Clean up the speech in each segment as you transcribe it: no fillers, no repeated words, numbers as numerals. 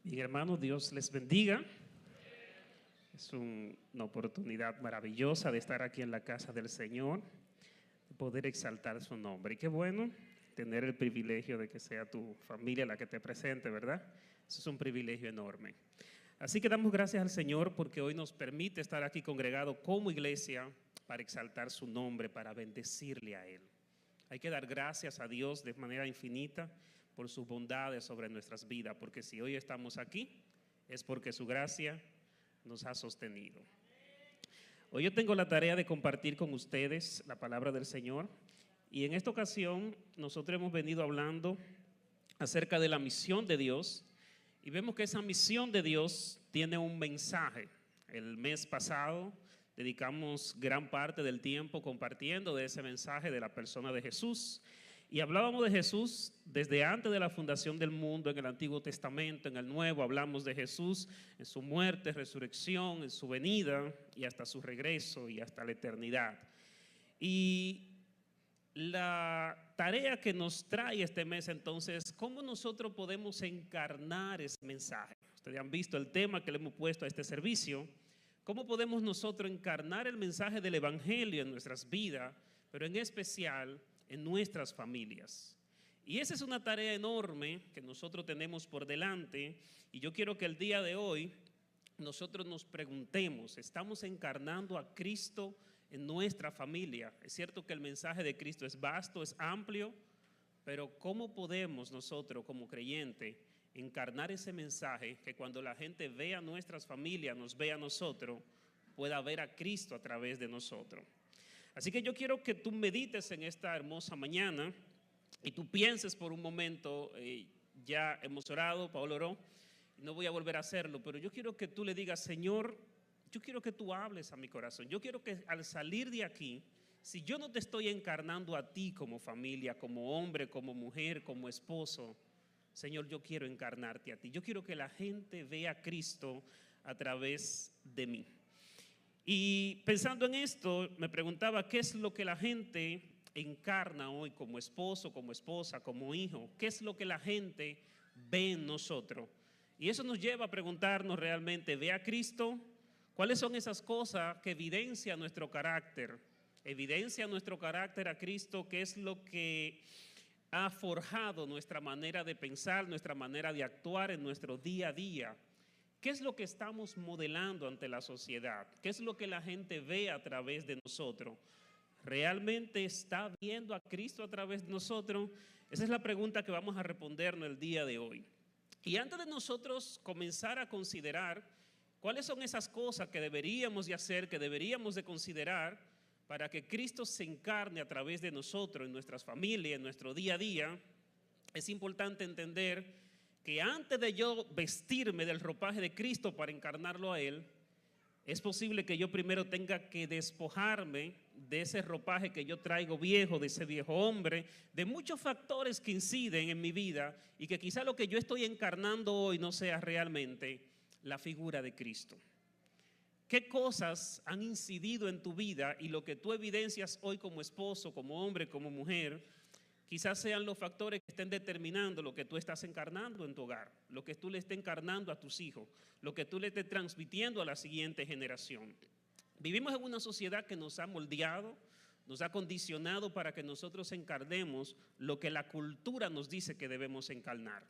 Bien, hermanos, Dios les bendiga. Es una oportunidad maravillosa de estar aquí en la casa del Señor, de poder exaltar su nombre. Y qué bueno tener el privilegio de que sea tu familia la que te presente, ¿verdad? Eso es un privilegio enorme. Así que damos gracias al Señor porque hoy nos permite estar aquí congregados como iglesia para exaltar su nombre, para bendecirle a Él. Hay que dar gracias a Dios de manera infinita por sus bondades sobre nuestras vidas, porque si hoy estamos aquí es porque su gracia nos ha sostenido. Hoy yo tengo la tarea de compartir con ustedes la palabra del Señor y en esta ocasión nosotros hemos venido hablando acerca de la misión de Dios y vemos que esa misión de Dios tiene un mensaje. El mes pasado dedicamos gran parte del tiempo compartiendo de ese mensaje de la persona de Jesús. Y hablábamos de Jesús desde antes de la fundación del mundo, en el Antiguo Testamento, en el Nuevo. Hablamos de Jesús en su muerte, resurrección, en su venida y hasta su regreso y hasta la eternidad. Y la tarea que nos trae este mes entonces, ¿cómo nosotros podemos encarnar ese mensaje? Ustedes han visto el tema que le hemos puesto a este servicio. ¿Cómo podemos nosotros encarnar el mensaje del Evangelio en nuestras vidas, pero en especial en nuestras familias? Y esa es una tarea enorme que nosotros tenemos por delante y yo quiero que el día de hoy nosotros nos preguntemos, ¿estamos encarnando a Cristo en nuestra familia? Es cierto que el mensaje de Cristo es vasto, es amplio, pero ¿cómo podemos nosotros como creyentes encarnar ese mensaje que cuando la gente vea nuestras familias, nos vea a nosotros, pueda ver a Cristo a través de nosotros? Así que yo quiero que tú medites en esta hermosa mañana y tú pienses por un momento, ya hemos orado, Pablo oró, no voy a volver a hacerlo, pero yo quiero que tú le digas, Señor, yo quiero que tú hables a mi corazón. Yo quiero que al salir de aquí, si yo no te estoy encarnando a ti como familia, como hombre, como mujer, como esposo, Señor, yo quiero encarnarte a ti. Yo quiero que la gente vea a Cristo a través de mí. Y pensando en esto, me preguntaba, ¿qué es lo que la gente encarna hoy como esposo, como esposa, como hijo? ¿Qué es lo que la gente ve en nosotros? Y eso nos lleva a preguntarnos realmente, ¿ve a Cristo? ¿Cuáles son esas cosas que evidencian nuestro carácter? Evidencia nuestro carácter a Cristo, ¿qué es lo que ha forjado nuestra manera de pensar, nuestra manera de actuar en nuestro día a día? ¿Qué es lo que estamos modelando ante la sociedad? ¿Qué es lo que la gente ve a través de nosotros? ¿Realmente está viendo a Cristo a través de nosotros? Esa es la pregunta que vamos a respondernos el día de hoy. Y antes de nosotros comenzar a considerar cuáles son esas cosas que deberíamos de hacer, que deberíamos de considerar para que Cristo se encarne a través de nosotros, en nuestras familias, en nuestro día a día, es importante entender que antes de yo vestirme del ropaje de Cristo para encarnarlo a Él, es posible que yo primero tenga que despojarme de ese ropaje que yo traigo viejo, de ese viejo hombre, de muchos factores que inciden en mi vida y que quizá lo que yo estoy encarnando hoy no sea realmente la figura de Cristo. ¿Qué cosas han incidido en tu vida y lo que tú evidencias hoy como esposo, como hombre, como mujer? Quizás sean los factores que estén determinando lo que tú estás encarnando en tu hogar, lo que tú le estés encarnando a tus hijos, lo que tú le estés transmitiendo a la siguiente generación. Vivimos en una sociedad que nos ha moldeado, nos ha condicionado para que nosotros encarnemos lo que la cultura nos dice que debemos encarnar.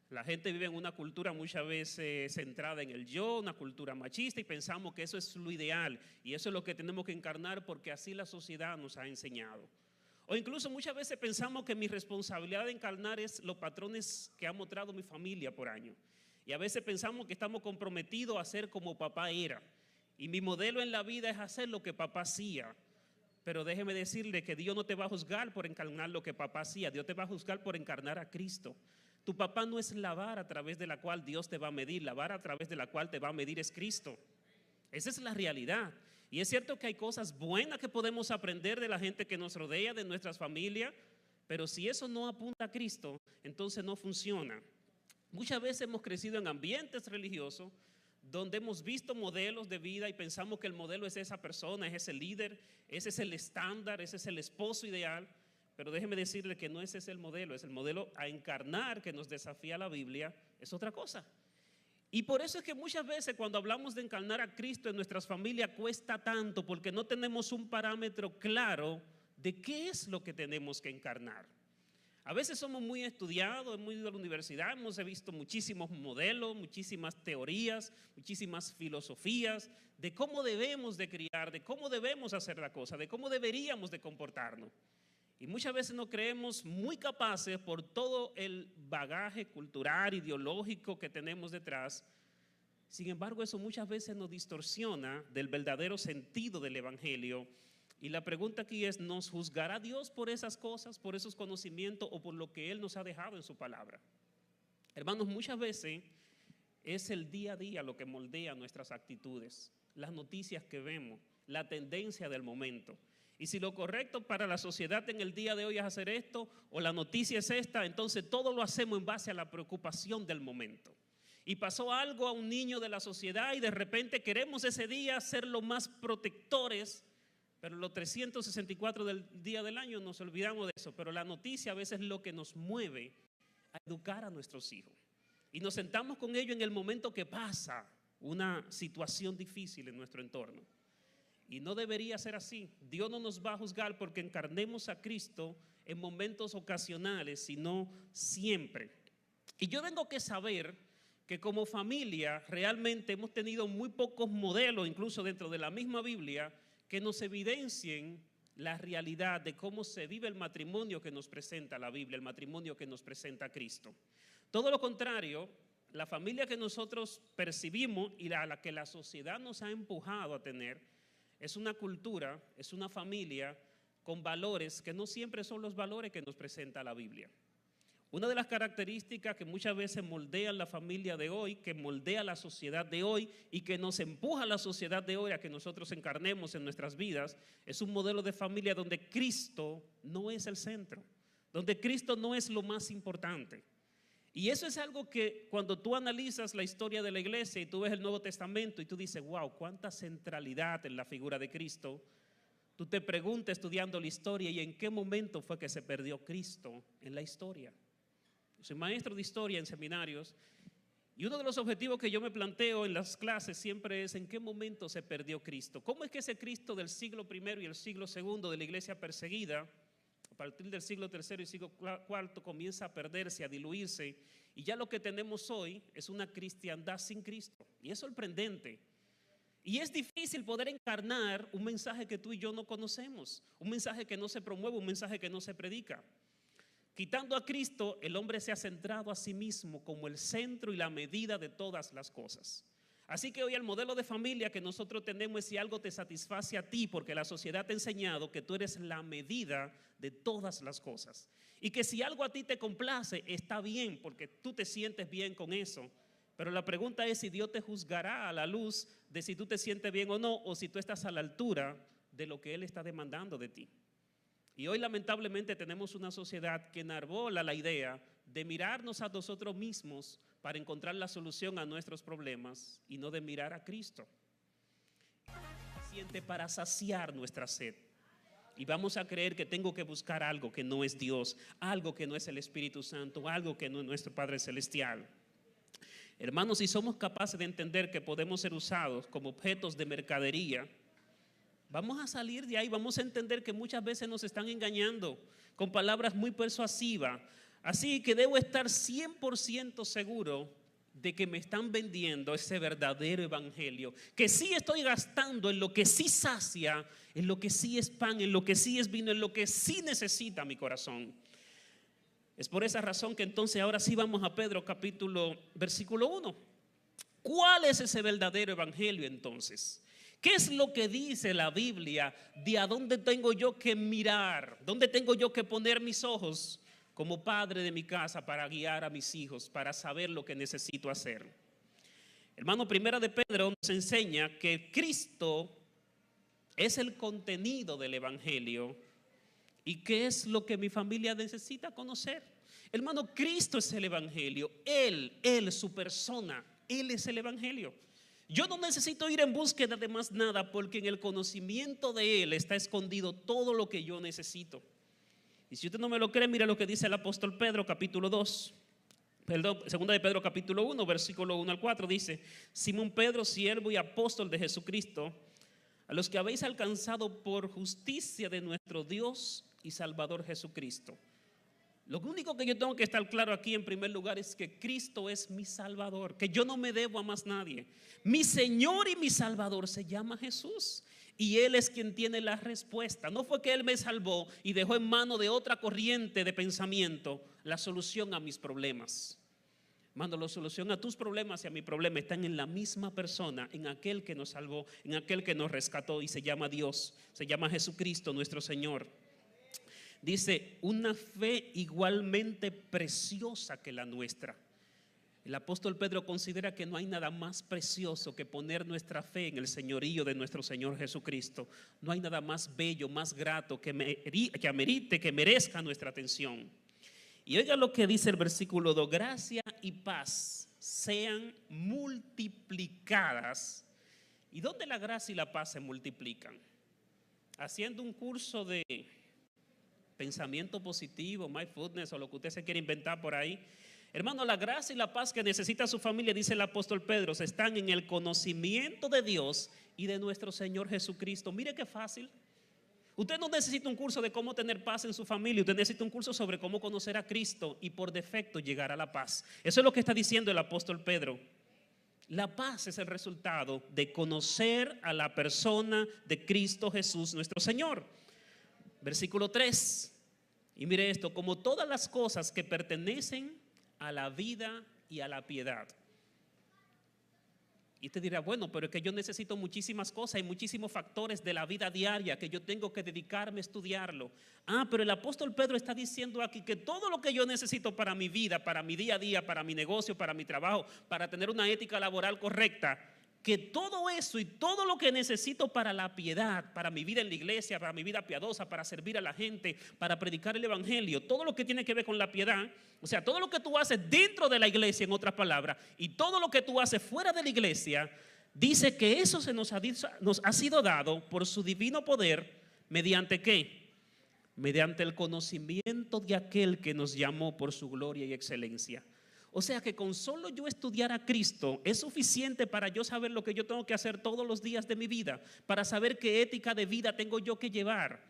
La gente vive en una cultura muchas veces centrada en el yo, una cultura machista, y pensamos que eso es lo ideal y eso es lo que tenemos que encarnar porque así la sociedad nos ha enseñado. O incluso muchas veces pensamos que mi responsabilidad de encarnar es los patrones que ha mostrado mi familia por años. Y a veces pensamos que estamos comprometidos a ser como papá era. Y mi modelo en la vida es hacer lo que papá hacía. Pero déjeme decirle que Dios no te va a juzgar por encarnar lo que papá hacía. Dios te va a juzgar por encarnar a Cristo. Tu papá no es la vara a través de la cual Dios te va a medir. La vara a través de la cual te va a medir es Cristo. Esa es la realidad. Y es cierto que hay cosas buenas que podemos aprender de la gente que nos rodea, de nuestras familias, pero si eso no apunta a Cristo, entonces no funciona. Muchas veces hemos crecido en ambientes religiosos donde hemos visto modelos de vida y pensamos que el modelo es esa persona, es ese líder, ese es el estándar, ese es el esposo ideal, pero déjeme decirle que no ese es el modelo a encarnar que nos desafía la Biblia, es otra cosa. Y por eso es que muchas veces cuando hablamos de encarnar a Cristo en nuestras familias cuesta tanto, porque no tenemos un parámetro claro de qué es lo que tenemos que encarnar. A veces somos muy estudiados, hemos ido a la universidad, hemos visto muchísimos modelos, muchísimas teorías, muchísimas filosofías de cómo debemos de criar, de cómo debemos hacer la cosa, de cómo deberíamos de comportarnos. Y muchas veces nos creemos muy capaces por todo el bagaje cultural, ideológico que tenemos detrás. Sin embargo, eso muchas veces nos distorsiona del verdadero sentido del Evangelio. Y la pregunta aquí es, ¿nos juzgará Dios por esas cosas, por esos conocimientos o por lo que Él nos ha dejado en su palabra? Hermanos, muchas veces es el día a día lo que moldea nuestras actitudes, las noticias que vemos, la tendencia del momento. Y si lo correcto para la sociedad en el día de hoy es hacer esto, o la noticia es esta, entonces todo lo hacemos en base a la preocupación del momento. Y pasó algo a un niño de la sociedad y de repente queremos ese día ser los más protectores, pero los 364 del día del año nos olvidamos de eso. Pero la noticia a veces es lo que nos mueve a educar a nuestros hijos. Y nos sentamos con ellos en el momento que pasa una situación difícil en nuestro entorno. Y no debería ser así. Dios no nos va a juzgar porque encarnemos a Cristo en momentos ocasionales, sino siempre. Y yo tengo que saber que como familia realmente hemos tenido muy pocos modelos, incluso dentro de la misma Biblia, que nos evidencien la realidad de cómo se vive el matrimonio que nos presenta la Biblia, el matrimonio que nos presenta Cristo. Todo lo contrario, la familia que nosotros percibimos y a la que la sociedad nos ha empujado a tener, es una cultura, es una familia con valores que no siempre son los valores que nos presenta la Biblia. Una de las características que muchas veces moldean la familia de hoy, que moldea la sociedad de hoy y que nos empuja a la sociedad de hoy a que nosotros encarnemos en nuestras vidas, es un modelo de familia donde Cristo no es el centro, donde Cristo no es lo más importante. Y eso es algo que cuando tú analizas la historia de la iglesia y tú ves el Nuevo Testamento y tú dices, wow, cuánta centralidad en la figura de Cristo, tú te preguntas estudiando la historia y en qué momento fue que se perdió Cristo en la historia. Yo soy maestro de historia en seminarios y uno de los objetivos que yo me planteo en las clases siempre es en qué momento se perdió Cristo. ¿Cómo es que ese Cristo del siglo I y el siglo II de la iglesia perseguida, a partir del siglo III y siglo IV, comienza a perderse, a diluirse, y ya lo que tenemos hoy es una cristiandad sin Cristo? Y es sorprendente. Y es difícil poder encarnar un mensaje que tú y yo no conocemos, un mensaje que no se promueve, un mensaje que no se predica. Quitando a Cristo, el hombre se ha centrado a sí mismo como el centro y la medida de todas las cosas. Así que hoy el modelo de familia que nosotros tenemos es si algo te satisface a ti, porque la sociedad te ha enseñado que tú eres la medida de todas las cosas. Y que si algo a ti te complace, está bien, porque tú te sientes bien con eso. Pero la pregunta es si Dios te juzgará a la luz de si tú te sientes bien o no, o si tú estás a la altura de lo que Él está demandando de ti. Y hoy lamentablemente tenemos una sociedad que enarbola la idea de mirarnos a nosotros mismos para encontrar la solución a nuestros problemas y no de mirar a Cristo. Suficiente para saciar nuestra sed. Y vamos a creer que tengo que buscar algo que no es Dios, algo que no es el Espíritu Santo, algo que no es nuestro Padre Celestial. Hermanos, si somos capaces de entender que podemos ser usados como objetos de mercadería, vamos a salir de ahí, vamos a entender que muchas veces nos están engañando con palabras muy persuasivas. Así que debo estar 100% seguro de que me están vendiendo ese verdadero evangelio, que sí estoy gastando en lo que sí sacia, en lo que sí es pan, en lo que sí es vino, en lo que sí necesita mi corazón. Es por esa razón que entonces ahora sí vamos a Pedro versículo 1. ¿Cuál es ese verdadero evangelio entonces? ¿Qué es lo que dice la Biblia de a dónde tengo yo que mirar? ¿Dónde tengo yo que poner mis ojos como padre de mi casa para guiar a mis hijos, para saber lo que necesito hacer? Hermano, primera de Pedro nos enseña que Cristo es el contenido del evangelio. ¿Y qué es lo que mi familia necesita conocer? Hermano, Cristo es el evangelio. Él, su persona, Él es el evangelio. Yo no necesito ir en búsqueda de más nada porque en el conocimiento de Él está escondido todo lo que yo necesito. Y si usted no me lo cree, mira lo que dice el apóstol Pedro, capítulo 2. Segunda de Pedro, capítulo 1, versículo 1 al 4, dice: Simón Pedro, siervo y apóstol de Jesucristo, a los que habéis alcanzado por justicia de nuestro Dios y Salvador Jesucristo. Lo único que yo tengo que estar claro aquí en primer lugar es que Cristo es mi Salvador, que yo no me debo a más nadie. Mi Señor y mi Salvador se llama Jesús y Él es quien tiene la respuesta. No fue que Él me salvó y dejó en mano de otra corriente de pensamiento la solución a mis problemas. Mando la solución a tus problemas y a mi problema están en la misma persona, en aquel que nos salvó, en aquel que nos rescató y se llama Dios, se llama Jesucristo nuestro Señor. Dice, una fe igualmente preciosa que la nuestra. El apóstol Pedro considera que no hay nada más precioso que poner nuestra fe en el señorío de nuestro Señor Jesucristo. No hay nada más bello, más grato que amerite, que merezca nuestra atención. Y oiga lo que dice el versículo 2: gracia y paz sean multiplicadas. ¿Y dónde la gracia y la paz se multiplican? Haciendo un curso de pensamiento positivo, mindfulness o lo que usted se quiera inventar por ahí. Hermano, la gracia y la paz que necesita su familia, dice el apóstol Pedro, están en el conocimiento de Dios y de nuestro Señor Jesucristo. Mire qué fácil. Usted no necesita un curso de cómo tener paz en su familia, usted necesita un curso sobre cómo conocer a Cristo y por defecto llegar a la paz. Eso es lo que está diciendo el apóstol Pedro. La paz es el resultado de conocer a la persona de Cristo Jesús nuestro Señor. Versículo 3, y mire esto: como todas las cosas que pertenecen a la vida y a la piedad. Y te dirá, bueno, pero es que yo necesito muchísimas cosas y muchísimos factores de la vida diaria que yo tengo que dedicarme a estudiarlo. Pero el apóstol Pedro está diciendo aquí que todo lo que yo necesito para mi vida, para mi día a día, para mi negocio, para mi trabajo, para tener una ética laboral correcta, que todo eso y todo lo que necesito para la piedad, para mi vida en la iglesia, para mi vida piadosa, para servir a la gente, para predicar el evangelio, todo lo que tiene que ver con la piedad, o sea, todo lo que tú haces dentro de la iglesia, en otras palabras, y todo lo que tú haces fuera de la iglesia, dice que eso nos ha sido dado por su divino poder. ¿Mediante qué? Mediante el conocimiento de aquel que nos llamó por su gloria y excelencia. O sea que con solo yo estudiar a Cristo es suficiente para yo saber lo que yo tengo que hacer todos los días de mi vida, para saber qué ética de vida tengo yo que llevar.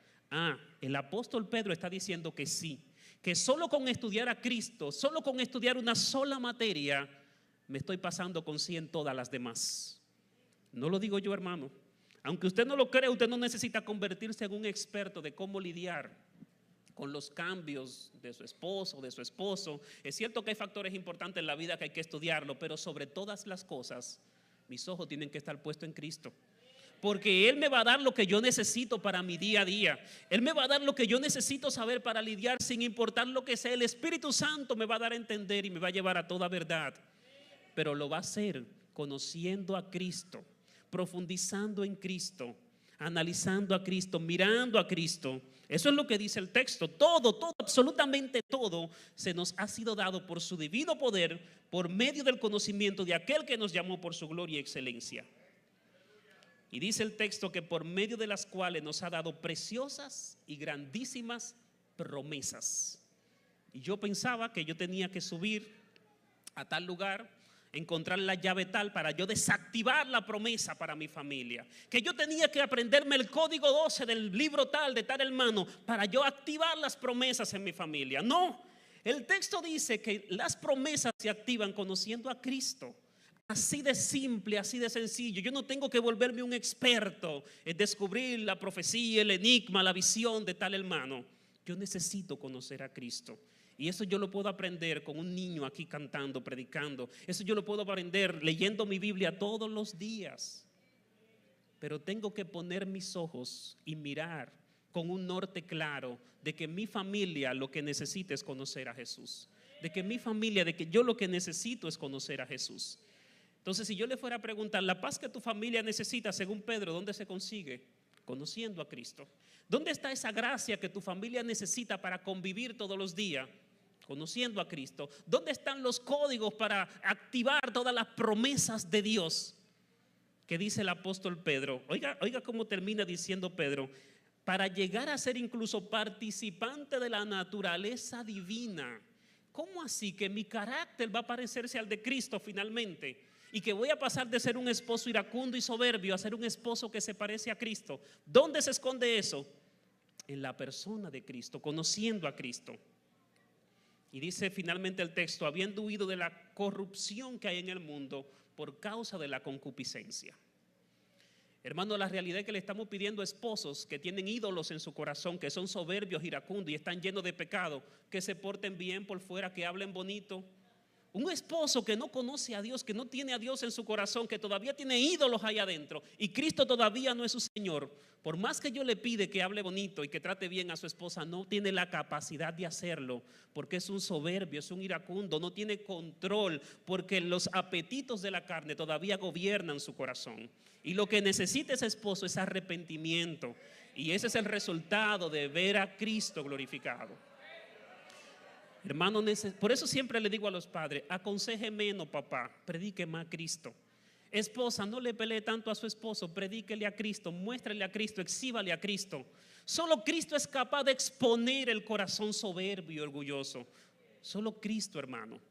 El apóstol Pedro está diciendo que sí, que solo con estudiar a Cristo, solo con estudiar una sola materia, me estoy pasando con 100 todas las demás. No lo digo yo, hermano. Aunque usted no lo cree, usted no necesita convertirse en un experto de cómo lidiar con los cambios de su esposo o de su esposo. Es cierto que hay factores importantes en la vida que hay que estudiarlo, pero sobre todas las cosas, mis ojos tienen que estar puestos en Cristo. Porque Él me va a dar lo que yo necesito para mi día a día. Él me va a dar lo que yo necesito saber para lidiar, sin importar lo que sea. El Espíritu Santo me va a dar a entender y me va a llevar a toda verdad. Pero lo va a hacer conociendo a Cristo, profundizando en Cristo, analizando a Cristo, mirando a Cristo. Eso es lo que dice el texto. Todo, absolutamente todo se nos ha sido dado por su divino poder, por medio del conocimiento de aquel que nos llamó por su gloria y excelencia. Y dice el texto que por medio de las cuales nos ha dado preciosas y grandísimas promesas. Y yo pensaba que yo tenía que subir a tal lugar, encontrar la llave tal para yo desactivar la promesa para mi familia, que yo tenía que aprenderme el código 12 del libro tal de tal hermano para yo activar las promesas en mi familia. No, el texto dice que las promesas se activan conociendo a Cristo. Así de simple, así de sencillo. Yo no tengo que volverme un experto en descubrir la profecía, el enigma, la visión de tal hermano. Yo necesito conocer a Cristo. Y eso yo lo puedo aprender con un niño aquí cantando, predicando. Eso yo lo puedo aprender leyendo mi Biblia todos los días. Pero tengo que poner mis ojos y mirar con un norte claro de que mi familia lo que necesita es conocer a Jesús. De que mi familia, de que yo lo que necesito es conocer a Jesús. Entonces, si yo le fuera a preguntar, la paz que tu familia necesita, según Pedro, ¿dónde se consigue? Conociendo a Cristo. ¿Dónde está esa gracia que tu familia necesita para convivir todos los días? Conociendo a Cristo. ¿Dónde están los códigos para activar todas las promesas de Dios? Que dice el apóstol Pedro. Oiga cómo termina diciendo Pedro. para llegar a ser incluso participante de la naturaleza divina. ¿Cómo así que mi carácter va a parecerse al de Cristo finalmente? Y que voy a pasar de ser un esposo iracundo y soberbio a ser un esposo que se parece a Cristo. ¿Dónde se esconde eso? En la persona de Cristo, conociendo a Cristo. Y dice finalmente el texto, habiendo huido de la corrupción que hay en el mundo por causa de la concupiscencia. Hermano, la realidad es que le estamos pidiendo a esposos que tienen ídolos en su corazón, que son soberbios, iracundos y están llenos de pecado, que se porten bien por fuera, que hablen bonito. Un esposo que no conoce a Dios, que no tiene a Dios en su corazón, que todavía tiene ídolos ahí adentro y Cristo todavía no es su Señor, por más que yo le pide que hable bonito y que trate bien a su esposa, no tiene la capacidad de hacerlo porque es un soberbio, es un iracundo, no tiene control porque los apetitos de la carne todavía gobiernan su corazón. Y lo que necesita ese esposo es arrepentimiento, y ese es el resultado de ver a Cristo glorificado. Hermano, por eso siempre le digo a los padres, aconseje menos, papá, predique más a Cristo. Esposa, no le pelee tanto a su esposo, predíquele a Cristo, muéstrele a Cristo, exhíbale a Cristo. Solo Cristo es capaz de exponer el corazón soberbio y orgulloso. Solo Cristo, hermano.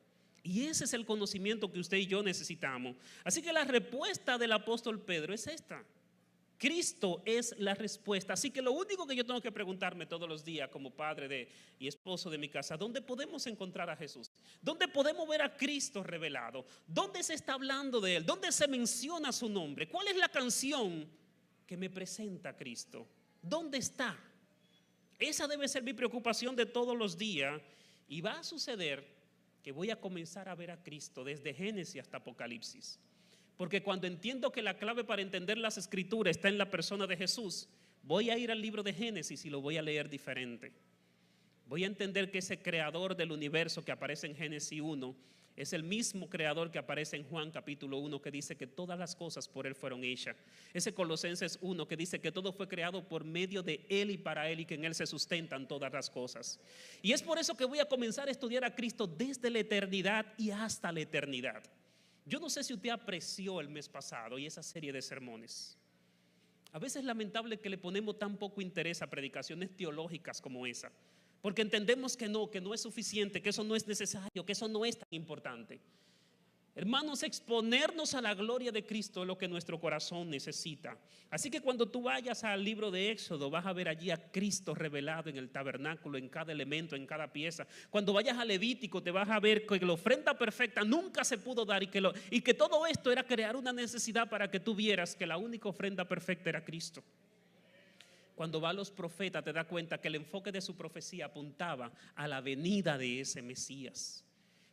Y ese es el conocimiento que usted y yo necesitamos. Así que la respuesta del apóstol Pedro es esta. Cristo es la respuesta. Así que lo único que yo tengo que preguntarme todos los días como padre y esposo de mi casa, ¿dónde podemos encontrar a Jesús? ¿Dónde podemos ver a Cristo revelado? ¿Dónde se está hablando de Él? ¿Dónde se menciona su nombre? ¿Cuál es la canción que me presenta a Cristo? ¿Dónde está? Esa debe ser mi preocupación de todos los días, y va a suceder que voy a comenzar a ver a Cristo desde Génesis hasta Apocalipsis. Porque cuando entiendo que la clave para entender las escrituras está en la persona de Jesús, voy a ir al libro de Génesis y lo voy a leer diferente. Voy a entender que ese creador del universo que aparece en Génesis 1 es el mismo creador que aparece en Juan capítulo 1, que dice que todas las cosas por Él fueron hechas. Ese Colosenses 1 que dice que todo fue creado por medio de Él y para Él, y que en Él se sustentan todas las cosas. Y es por eso que voy a comenzar a estudiar a Cristo desde la eternidad y hasta la eternidad. Yo no sé si usted apreció el mes pasado y esa serie de sermones. A veces es lamentable que le ponemos tan poco interés a predicaciones teológicas como esa, porque entendemos que no es suficiente, que eso no es necesario, que eso no es tan importante. Hermanos, exponernos a la gloria de Cristo es lo que nuestro corazón necesita. Así que cuando tú vayas al libro de Éxodo, vas a ver allí a Cristo revelado en el tabernáculo, en cada elemento, en cada pieza. Cuando vayas a Levítico, te vas a ver que la ofrenda perfecta nunca se pudo dar, y que todo esto era crear una necesidad para que tú vieras que la única ofrenda perfecta era Cristo. Cuando va a los profetas, te das cuenta que el enfoque de su profecía apuntaba a la venida de ese Mesías.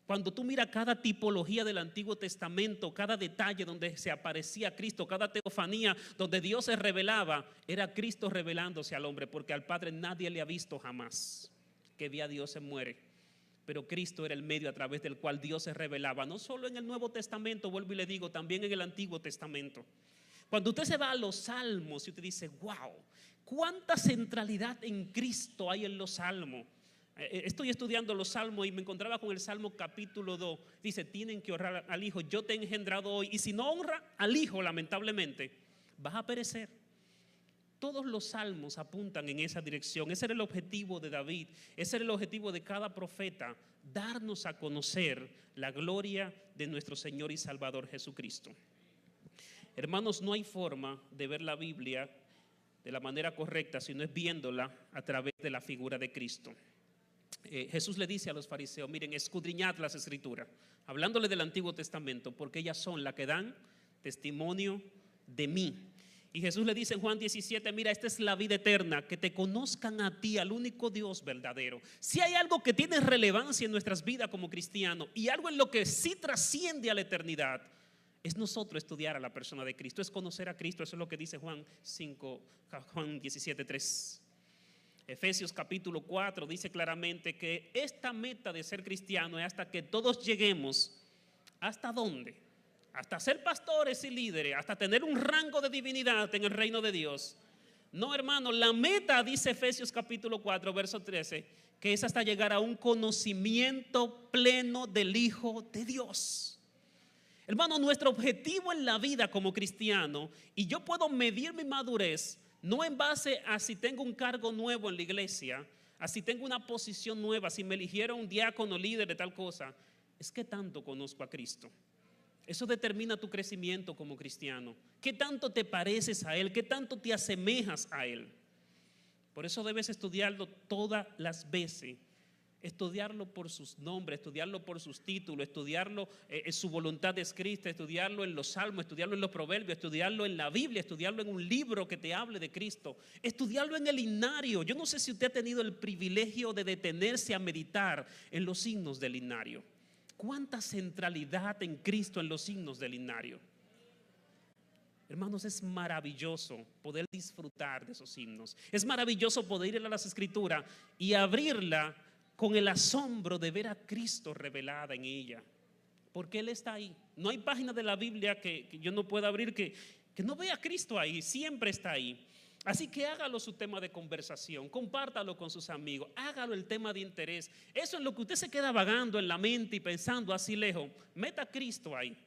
Cuando tú miras cada tipología del Antiguo Testamento, cada detalle donde se aparecía Cristo, cada teofanía donde Dios se revelaba, era Cristo revelándose al hombre, porque al Padre nadie le ha visto jamás. Que ve a Dios se muere. Pero Cristo era el medio a través del cual Dios se revelaba, no solo en el Nuevo Testamento, vuelvo y le digo, también en el Antiguo Testamento. Cuando usted se va a los Salmos y usted dice, wow, cuánta centralidad en Cristo hay en los Salmos. Estoy estudiando los Salmos y me encontraba con el Salmo capítulo 2. Dice, tienen que honrar al Hijo, yo te he engendrado hoy. Y si no honra al Hijo, lamentablemente, vas a perecer. Todos los salmos apuntan en esa dirección. Ese era el objetivo de David, ese era el objetivo de cada profeta, darnos a conocer la gloria de nuestro Señor y Salvador Jesucristo. Hermanos, no hay forma de ver la Biblia de la manera correcta si no es viéndola a través de la figura de Cristo. Jesús le dice a los fariseos, miren, escudriñad las escrituras, hablándole del Antiguo Testamento, porque ellas son las que dan testimonio de mí. Y Jesús le dice en Juan 17, mira, esta es la vida eterna, que te conozcan a ti, al único Dios verdadero. Si hay algo que tiene relevancia en nuestras vidas como cristianos, y algo en lo que sí trasciende a la eternidad, es nosotros estudiar a la persona de Cristo, es conocer a Cristo. Eso es lo que dice Juan 17:3. Efesios capítulo 4 dice claramente que esta meta de ser cristiano es hasta que todos lleguemos. ¿Hasta dónde? Hasta ser pastores y líderes, hasta tener un rango de divinidad en el reino de Dios. No, hermano, la meta, dice Efesios capítulo 4, verso 13, que es hasta llegar a un conocimiento pleno del Hijo de Dios. Hermano, nuestro objetivo en la vida como cristiano, y yo puedo medir mi madurez No en base a si tengo un cargo nuevo en la iglesia, a si tengo una posición nueva, si me eligieron un diácono líder de tal cosa. Es que tanto conozco a Cristo. Eso determina tu crecimiento como cristiano. ¿Qué tanto te pareces a Él? ¿Qué tanto te asemejas a Él? Por eso debes estudiarlo todas las veces. Estudiarlo por sus nombres, estudiarlo por sus títulos, estudiarlo en su voluntad escrita, estudiarlo en los salmos, estudiarlo en los proverbios, estudiarlo en la Biblia, estudiarlo en un libro que te hable de Cristo, estudiarlo en el himnario. Yo no sé si usted ha tenido el privilegio de detenerse a meditar en los himnos del himnario. ¿Cuánta centralidad en Cristo en los himnos del himnario? Hermanos, es maravilloso poder disfrutar de esos himnos. Es maravilloso poder ir a las Escrituras y abrirla con el asombro de ver a Cristo revelada en ella, porque Él está ahí. No hay página de la Biblia que yo no pueda abrir que no vea a Cristo ahí, siempre está ahí. Así que hágalo su tema de conversación, compártalo con sus amigos, hágalo el tema de interés. Eso en lo que usted se queda vagando en la mente y pensando así lejos, meta a Cristo ahí.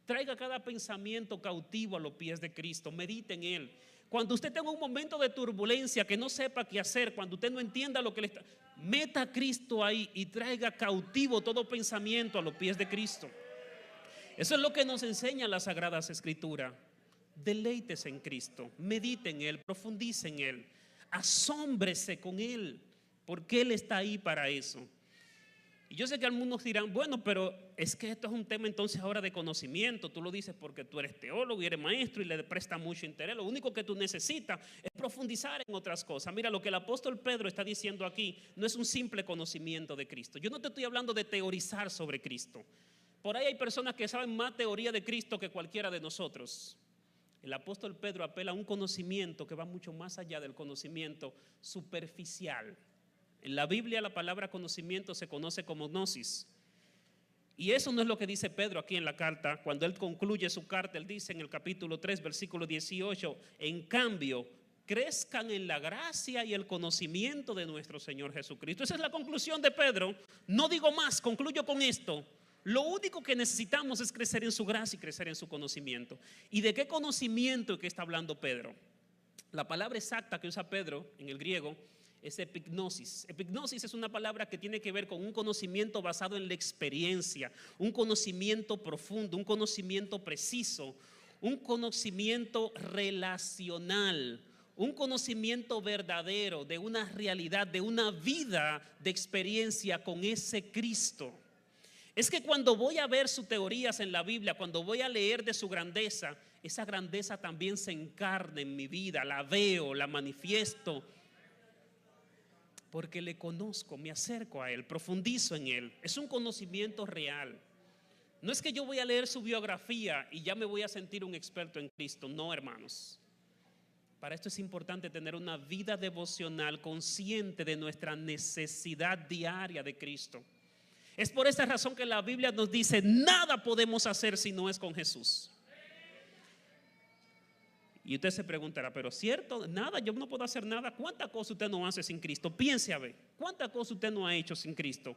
Traiga cada pensamiento cautivo a los pies de Cristo, medite en Él. Cuando usted tenga un momento de turbulencia que no sepa qué hacer, cuando usted no entienda lo que le está, meta a Cristo ahí y traiga cautivo todo pensamiento a los pies de Cristo. Eso es lo que nos enseña las Sagradas Escrituras. Deleítese en Cristo, medite en Él, profundice en Él, asómbrese con Él, porque Él está ahí para eso. Y yo sé que algunos dirán, bueno, pero es que esto es un tema entonces ahora de conocimiento. Tú lo dices porque tú eres teólogo y eres maestro y le prestas mucho interés. Lo único que tú necesitas es profundizar en otras cosas. Mira, lo que el apóstol Pedro está diciendo aquí no es un simple conocimiento de Cristo. Yo no te estoy hablando de teorizar sobre Cristo. Por ahí hay personas que saben más teoría de Cristo que cualquiera de nosotros. El apóstol Pedro apela a un conocimiento que va mucho más allá del conocimiento superficial. En la Biblia la palabra conocimiento se conoce como gnosis. Y eso no es lo que dice Pedro aquí en la carta. Cuando él concluye su carta, él dice en el capítulo 3, versículo 18, en cambio, crezcan en la gracia y el conocimiento de nuestro Señor Jesucristo. Esa es la conclusión de Pedro. No digo más, concluyo con esto. Lo único que necesitamos es crecer en su gracia y crecer en su conocimiento. ¿Y de qué conocimiento que está hablando Pedro? La palabra exacta que usa Pedro en el griego es epignosis. Epignosis es una palabra que tiene que ver con un conocimiento basado en la experiencia, un conocimiento profundo, un conocimiento preciso, un conocimiento relacional, un conocimiento verdadero de una realidad, de una vida de experiencia con ese Cristo. Es que cuando voy a ver sus teorías en la Biblia, cuando voy a leer de su grandeza, esa grandeza también se encarna en mi vida, la veo, la manifiesto, porque le conozco, me acerco a Él, profundizo en Él. Es un conocimiento real. No es que yo voy a leer su biografía y ya me voy a sentir un experto en Cristo. No, hermanos. Para esto es importante tener una vida devocional consciente de nuestra necesidad diaria de Cristo. Es por esta razón que la Biblia nos dice, nada podemos hacer si no es con Jesús. Y usted se preguntará, pero cierto, nada, yo no puedo hacer nada. ¿Cuántas cosas usted no hace sin Cristo? Piense a ver, ¿cuántas cosas usted no ha hecho sin Cristo?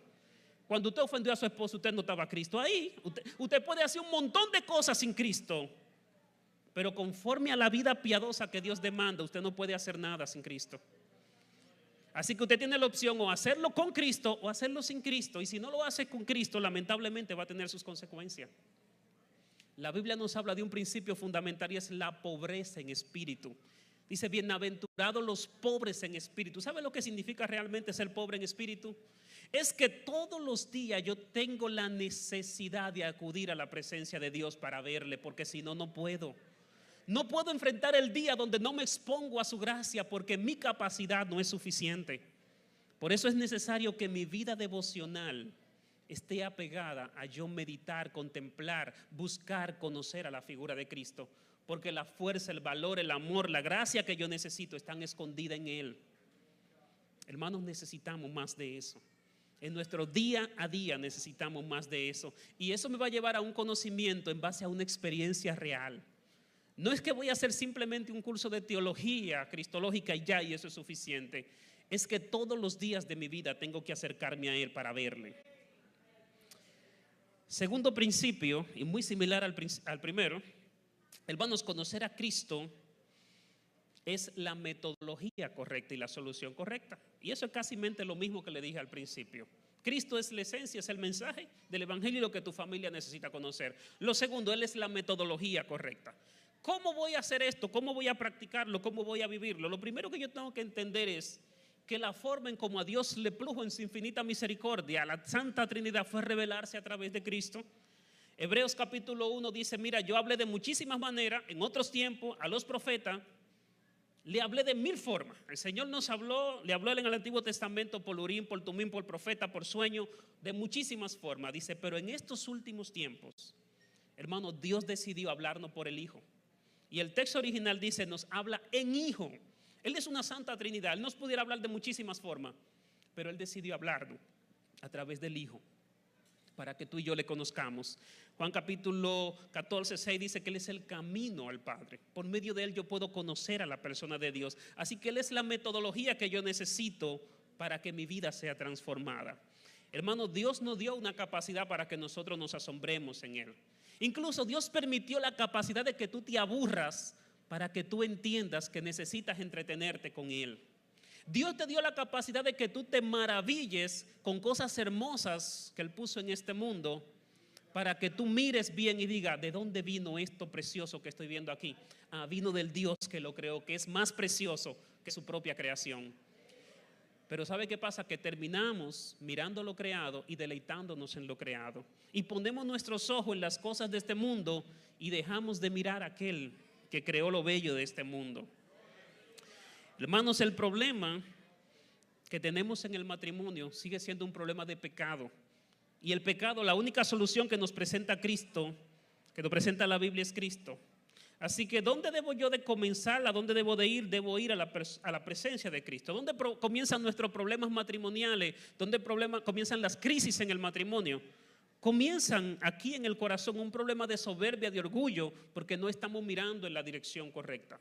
Cuando usted ofendió a su esposo, usted no estaba Cristo ahí. Usted puede hacer un montón de cosas sin Cristo, pero conforme a la vida piadosa que Dios demanda, usted no puede hacer nada sin Cristo. Así que usted tiene la opción o hacerlo con Cristo o hacerlo sin Cristo. Y si no lo hace con Cristo, lamentablemente va a tener sus consecuencias. La Biblia nos habla de un principio fundamental y es la pobreza en espíritu. Dice, bienaventurados los pobres en espíritu. ¿Sabe lo que significa realmente ser pobre en espíritu? Es que todos los días yo tengo la necesidad de acudir a la presencia de Dios para verle, porque si no, no puedo. No puedo enfrentar el día donde no me expongo a su gracia porque mi capacidad no es suficiente. Por eso es necesario que mi vida devocional esté apegada a yo meditar, contemplar, buscar, conocer a la figura de Cristo. Porque la fuerza, el valor, el amor, la gracia que yo necesito están escondidas en Él. Hermanos, necesitamos más de eso. En nuestro día a día necesitamos más de eso. Y eso me va a llevar a un conocimiento en base a una experiencia real. No es que voy a hacer simplemente un curso de teología cristológica y ya, y eso es suficiente. Es que todos los días de mi vida tengo que acercarme a Él para verle. Segundo principio, y muy similar al primero, hermanos, conocer a Cristo es la metodología correcta y la solución correcta. Y eso es casi lo mismo que le dije al principio. Cristo es la esencia, es el mensaje del Evangelio y lo que tu familia necesita conocer. Lo segundo, Él es la metodología correcta. ¿Cómo voy a hacer esto? ¿Cómo voy a practicarlo? ¿Cómo voy a vivirlo? Lo primero que yo tengo que entender es que la forma en como a Dios le plujo en su infinita misericordia a la Santa Trinidad fue revelarse a través de Cristo. Hebreos capítulo 1 dice, mira, yo hablé de muchísimas maneras, en otros tiempos, a los profetas, le hablé de 1000 formas. El Señor nos habló, le habló en el Antiguo Testamento por Urim, por Tumim, por profeta, por sueño, de muchísimas formas. Dice, pero en estos últimos tiempos, hermano, Dios decidió hablarnos por el Hijo. Y el texto original dice, nos habla en Hijo. Él es una Santa Trinidad, Él nos pudiera hablar de muchísimas formas, pero Él decidió hablarnos a través del Hijo, para que tú y yo le conozcamos. Juan capítulo 14, 6 dice que Él es el camino al Padre. Por medio de Él yo puedo conocer a la persona de Dios. Así que Él es la metodología que yo necesito para que mi vida sea transformada. Hermano, Dios nos dio una capacidad para que nosotros nos asombremos en Él. Incluso Dios permitió la capacidad de que tú te aburras para que tú entiendas que necesitas entretenerte con Él. Dios te dio la capacidad de que tú te maravilles con cosas hermosas que Él puso en este mundo, para que tú mires bien y digas, ¿de dónde vino esto precioso que estoy viendo aquí? Ah, vino del Dios que lo creó, que es más precioso que su propia creación. Pero ¿sabe qué pasa? Que terminamos mirando lo creado y deleitándonos en lo creado. Y ponemos nuestros ojos en las cosas de este mundo y dejamos de mirar a aquel que creó lo bello de este mundo. Hermanos, el problema que tenemos en el matrimonio sigue siendo un problema de pecado. Y el pecado, la única solución que nos presenta Cristo, que nos presenta la Biblia, es Cristo. Así que ¿dónde debo yo de comenzar? ¿A dónde debo de ir? Debo ir a la presencia de Cristo. ¿Dónde comienzan nuestros problemas matrimoniales? ¿Dónde comienzan las crisis en el matrimonio? Comienzan aquí en el corazón, un problema de soberbia, de orgullo, porque no estamos mirando en la dirección correcta.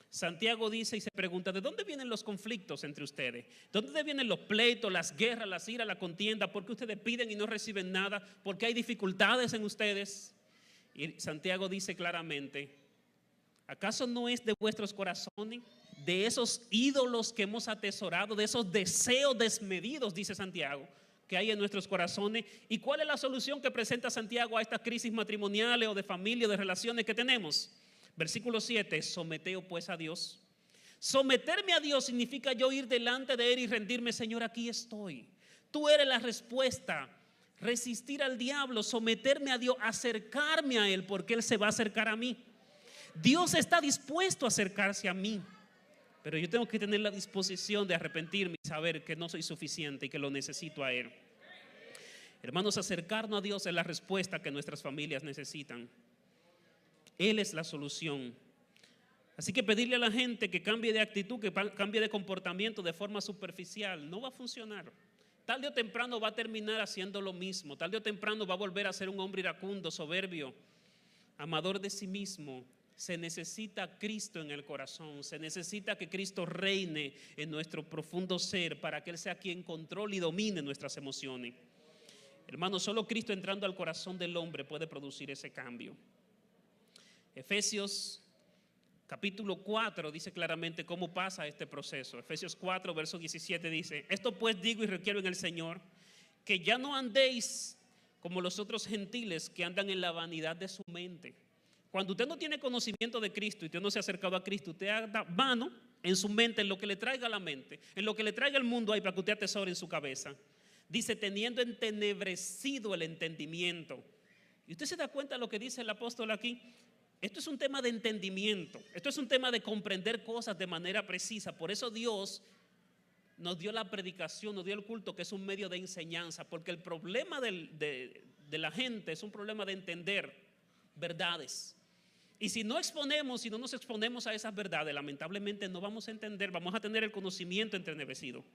Santiago dice y se pregunta, ¿de dónde vienen los conflictos entre ustedes? ¿De dónde vienen los pleitos, las guerras, las iras, la contienda? ¿Por qué ustedes piden y no reciben nada? ¿Por qué hay dificultades en ustedes? Y Santiago dice claramente, ¿acaso no es de vuestros corazones, de esos ídolos que hemos atesorado, de esos deseos desmedidos, dice Santiago, que hay en nuestros corazones? ¿Y cuál es la solución que presenta Santiago a estas crisis matrimoniales o de familia o de relaciones que tenemos? Versículo 7, someteo pues a Dios. Someterme a Dios significa yo ir delante de Él y rendirme, Señor, aquí estoy. Tú eres la respuesta. Resistir al diablo, someterme a Dios, acercarme a Él, porque Él se va a acercar a mí. Dios está dispuesto a acercarse a mí, pero yo tengo que tener la disposición de arrepentirme y saber que no soy suficiente y que lo necesito a Él. Hermanos, acercarnos a Dios es la respuesta que nuestras familias necesitan. Él es la solución. Así que pedirle a la gente que cambie de actitud, que cambie de comportamiento de forma superficial, no va a funcionar. Tarde o temprano va a terminar haciendo lo mismo. Tarde o temprano va a volver a ser un hombre iracundo, soberbio, amador de sí mismo. Se necesita Cristo en el corazón. Se necesita que Cristo reine en nuestro profundo ser para que Él sea quien controle y domine nuestras emociones. Hermanos, solo Cristo entrando al corazón del hombre puede producir ese cambio. Efesios capítulo 4 dice claramente cómo pasa este proceso. Efesios 4, verso 17 dice, esto pues digo y requiero en el Señor, que ya no andéis como los otros gentiles que andan en la vanidad de su mente. Cuando usted no tiene conocimiento de Cristo y usted no se ha acercado a Cristo, usted anda vano en su mente, en lo que le traiga a la mente, en lo que le traiga el mundo ahí para que usted atesore en su cabeza. Dice, teniendo entenebrecido el entendimiento. Y usted se da cuenta de lo que dice el apóstol aquí. Esto es un tema de entendimiento, esto es un tema de comprender cosas de manera precisa. Por eso Dios nos dio la predicación, nos dio el culto, que es un medio de enseñanza, porque el problema de la gente es un problema de entender verdades. Y si no exponemos, si no nos exponemos a esas verdades, lamentablemente no vamos a entender, vamos a tener el conocimiento entenebrecido.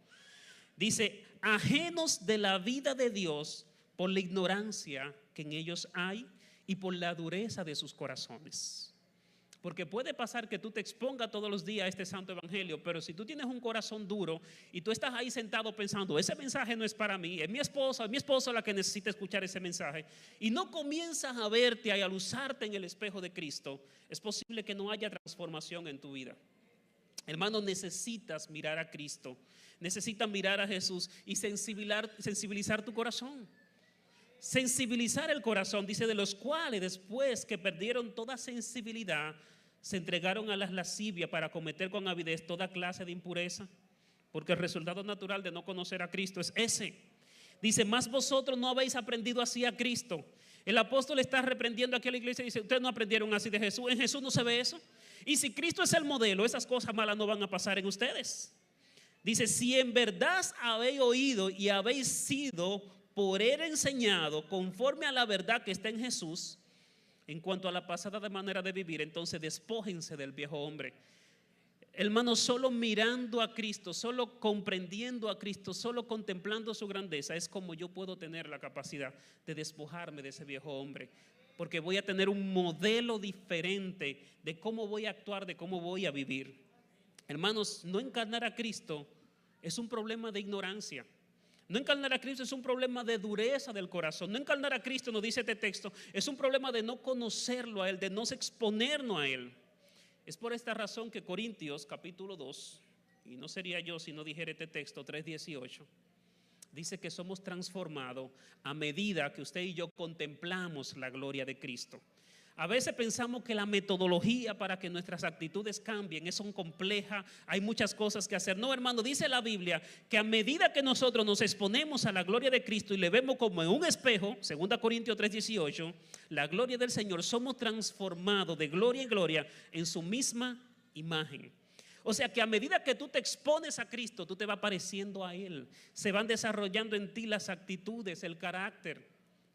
Dice, ajenos de la vida de Dios por la ignorancia que en ellos hay y por la dureza de sus corazones. Porque puede pasar que tú te expongas todos los días a este santo evangelio, pero si tú tienes un corazón duro y tú estás ahí sentado pensando, ese mensaje no es para mí, es mi esposa la que necesita escuchar ese mensaje, y no comienzas a verte y a luzarte en el espejo de Cristo, es posible que no haya transformación en tu vida. Hermano, necesitas mirar a Cristo, necesitas mirar a Jesús y sensibilizar tu corazón. Sensibilizar el corazón, dice, de los cuales después que perdieron toda sensibilidad, se entregaron a las lascivias para cometer con avidez toda clase de impureza, porque el resultado natural de no conocer a Cristo es ese. Dice, más vosotros no habéis aprendido así a Cristo. El apóstol está reprendiendo aquí a la iglesia y dice, ustedes no aprendieron así de Jesús. En Jesús no se ve eso. Y si Cristo es el modelo, esas cosas malas no van a pasar en ustedes. Dice, si en verdad habéis oído y habéis sido por él enseñado conforme a la verdad que está en Jesús, en cuanto a la pasada de manera de vivir, entonces despójense del viejo hombre. Hermano, solo mirando a Cristo, solo comprendiendo a Cristo, solo contemplando su grandeza, es como yo puedo tener la capacidad de despojarme de ese viejo hombre, porque voy a tener un modelo diferente de cómo voy a actuar, de cómo voy a vivir. Hermanos, no encarnar a Cristo es un problema de ignorancia. No encarnar a Cristo es un problema de dureza del corazón. No encarnar a Cristo, nos dice este texto, es un problema de no conocerlo a Él, de no exponernos a Él. Es por esta razón que Corintios capítulo 2, y no sería yo si no dijera este texto 3:18, dice que somos transformados a medida que usted y yo contemplamos la gloria de Cristo. A veces pensamos que la metodología para que nuestras actitudes cambien es compleja, hay muchas cosas que hacer. No, hermano, dice la Biblia que a medida que nosotros nos exponemos a la gloria de Cristo y le vemos como en un espejo, 2 Corintios 3:18, la gloria del Señor, somos transformados de gloria en gloria en su misma imagen. O sea que a medida que tú te expones a Cristo, tú te vas pareciendo a Él. Se van desarrollando en ti las actitudes, el carácter,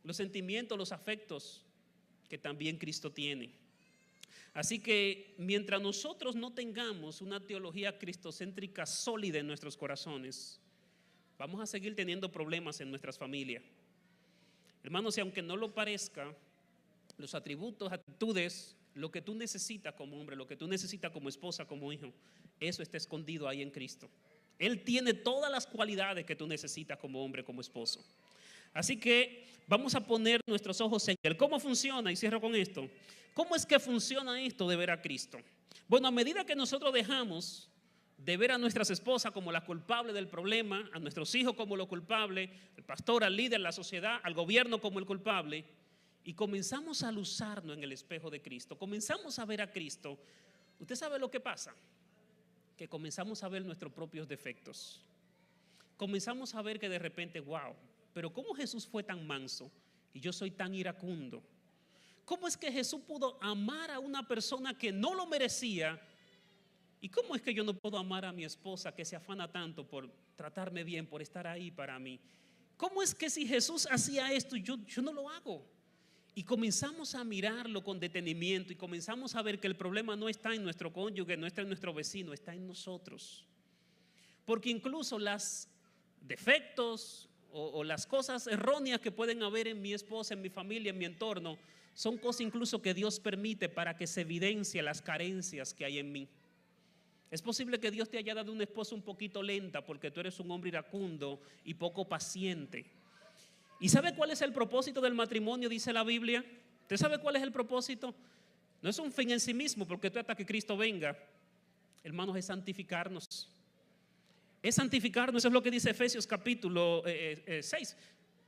los sentimientos, los afectos que también Cristo tiene. Así que mientras nosotros no tengamos una teología cristocéntrica sólida en nuestros corazones, vamos a seguir teniendo problemas en nuestras familias. Hermanos, y aunque no lo parezca, los atributos, actitudes, lo que tú necesitas como hombre, lo que tú necesitas como esposa, como hijo, eso está escondido ahí en Cristo. Él tiene todas las cualidades que tú necesitas como hombre, como esposo. Así que vamos a poner nuestros ojos en Él. ¿Cómo funciona? Y cierro con esto. ¿Cómo es que funciona esto de ver a Cristo? Bueno, a medida que nosotros dejamos de ver a nuestras esposas como la culpable del problema, a nuestros hijos como los culpables, al pastor, al líder, la sociedad, al gobierno como el culpable, y comenzamos a luzarnos en el espejo de Cristo, comenzamos a ver a Cristo, ¿usted sabe lo que pasa? Que comenzamos a ver nuestros propios defectos. Comenzamos a ver que de repente, wow, pero ¿cómo Jesús fue tan manso y yo soy tan iracundo? ¿Cómo es que Jesús pudo amar a una persona que no lo merecía? ¿Y cómo es que yo no puedo amar a mi esposa que se afana tanto por tratarme bien, por estar ahí para mí? ¿Cómo es que si Jesús hacía esto, yo no lo hago? Y comenzamos a mirarlo con detenimiento y comenzamos a ver que el problema no está en nuestro cónyuge, no está en nuestro vecino, está en nosotros. Porque incluso los defectos o las cosas erróneas que pueden haber en mi esposa, en mi familia, en mi entorno, son cosas incluso que Dios permite para que se evidencie las carencias que hay en mí. Es posible que Dios te haya dado una esposa un poquito lenta porque tú eres un hombre iracundo y poco paciente. ¿Y sabe cuál es el propósito del matrimonio? Dice la Biblia. ¿Usted sabe cuál es el propósito? No es un fin en sí mismo, porque tú hasta que Cristo venga, hermanos, es santificarnos. Es santificarnos, eso es lo que dice Efesios capítulo 6,